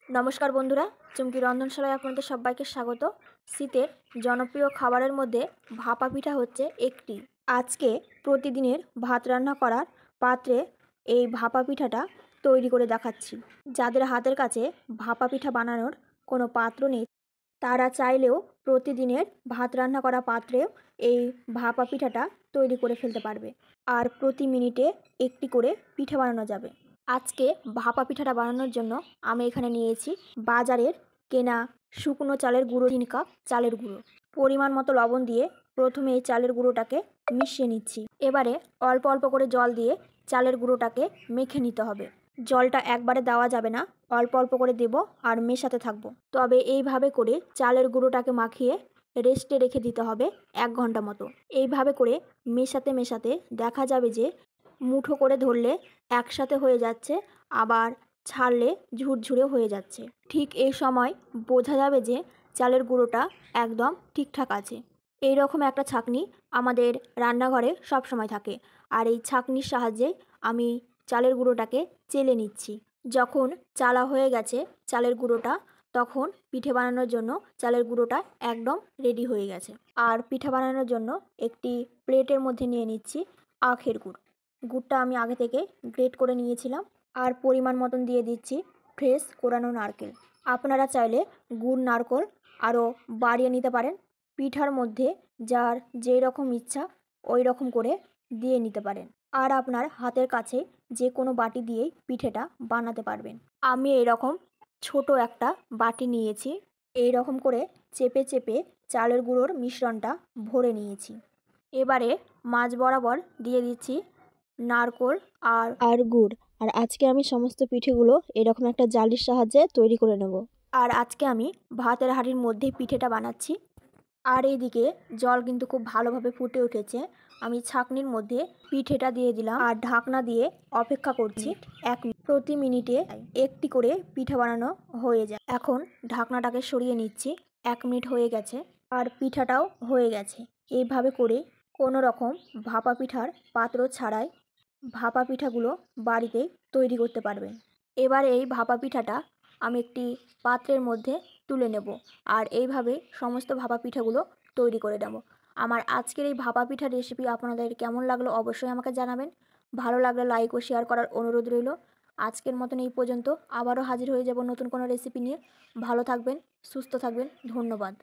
নমস্কার বন্ধুরা, চুমকি রন্ধনশালায় আপনাদের সবাইকে স্বাগত। শীতের জনপ্রিয় খাবারের মধ্যে ভাপা পিঠা হচ্ছে একটি। আজকে প্রতিদিনের ভাত রান্না করার পাত্রে এই ভাপা পিঠাটা তৈরি করে দেখাচ্ছি। যাদের হাতের কাছে ভাপা পিঠা বানানোর কোনো পাত্র নেই, তারা চাইলেও প্রতিদিনের ভাত রান্না করা পাত্রেও এই ভাপা পিঠাটা তৈরি করে ফেলতে পারবে। আর প্রতি মিনিটে একটি করে পিঠা বানানো যাবে। আজকে ভাপা পিঠাটা বানানোর জন্য আমি এখানে নিয়েছি বাজারের কেনা শুকনো চালের গুঁড়ো 3 কাপ চালের গুঁড়ো। পরিমাণ মতো লবণ দিয়ে প্রথমে এই চালের গুঁড়োটাকে মিশিয়ে নিচ্ছি। এবারে অল্প অল্প করে জল দিয়ে চালের গুঁড়োটাকে মেখে নিতে হবে। জলটা একবারে দেওয়া যাবে না, অল্প অল্প করে দেব আর মেশাতে থাকবো। তবে এইভাবে করে চালের গুঁড়োটাকে মাখিয়ে রেস্টে রেখে দিতে হবে 1 ঘন্টা মতো। এইভাবে করে মেশাতে মেশাতে দেখা যাবে যে মুঠো করে ধরলে একসাথে হয়ে যাচ্ছে, আবার ছাড়লে ঝুরঝুরে হয়ে যাচ্ছে। ঠিক এই সময় বোঝা যাবে যে চালের গুঁড়োটা একদম ঠিকঠাক আছে। এই রকম একটা ছাঁকনি আমাদের রান্নাঘরে সব সময় থাকে, আর এই ছাঁকনির সাহায্যে আমি চালের গুঁড়োটাকে চেলে নিচ্ছি। যখন চালা হয়ে গেছে চালের গুঁড়োটা, তখন পিঠে বানানোর জন্য চালের গুঁড়োটা একদম রেডি হয়ে গেছে। আর পিঠা বানানোর জন্য একটি প্লেটের মধ্যে নিয়ে নিচ্ছি আখের গুড়। গুড়টা আমি আগে থেকে গ্রেট করে নিয়েছিলাম। আর পরিমাণ মতন দিয়ে দিচ্ছি ফ্রেশ কোরানো নারকেল। আপনারা চাইলে গুড় নারকেল আরও বাড়িয়ে নিতে পারেন। পিঠার মধ্যে যার যেই রকম ইচ্ছা ওই রকম করে দিয়ে নিতে পারেন। আর আপনার হাতের কাছে যে কোনো বাটি দিয়েই পিঠেটা বানাতে পারবেন। আমি এরকম ছোট একটা বাটি নিয়েছি। এই রকম করে চেপে চেপে চালের গুঁড়োর মিশ্রণটা ভরে নিয়েছি। এবারে মাঝ বরাবর দিয়ে দিচ্ছি নারকেল আর গুড়। আর আজকে আমি সমস্ত পিঠেগুলো এরকম একটা জালির সাহায্যে তৈরি করে নেব। আর আজকে আমি ভাতের হাঁড়ির মধ্যে পিঠেটা বানাচ্ছি। আর এইদিকে জল কিন্তু খুব ভালোভাবে ফুটে উঠেছে। আমি ছাঁকনির মধ্যে পিঠেটা দিয়ে দিলাম আর ঢাকনা দিয়ে অপেক্ষা করছি 1 মিনিট। প্রতি মিনিটে একটি করে পিঠা বানানো হয়ে যায়। এখন ঢাকনাটাকে সরিয়ে নিচ্ছি। 1 মিনিট হয়ে গেছে আর পিঠাটাও হয়ে গেছে। এইভাবে করে কোনো রকম ভাপা পিঠার পাত্র ছাড়াই ভাপা পিঠাগুলো বাড়িতেই তৈরি করতে পারবেন। এবার এই ভাপা পিঠাটা আমি একটি পাত্রের মধ্যে তুলে নেব আর এইভাবে সমস্ত ভাপা পিঠাগুলো তৈরি করে নেব। আমার আজকের এই ভাপা পিঠার রেসিপি আপনাদের কেমন লাগলো অবশ্যই আমাকে জানাবেন। ভালো লাগলে লাইক ও শেয়ার করার অনুরোধ রইল। আজকের মতন এই পর্যন্ত। আবারও হাজির হয়ে যাব নতুন কোনো রেসিপি নিয়ে। ভালো থাকবেন, সুস্থ থাকবেন। ধন্যবাদ।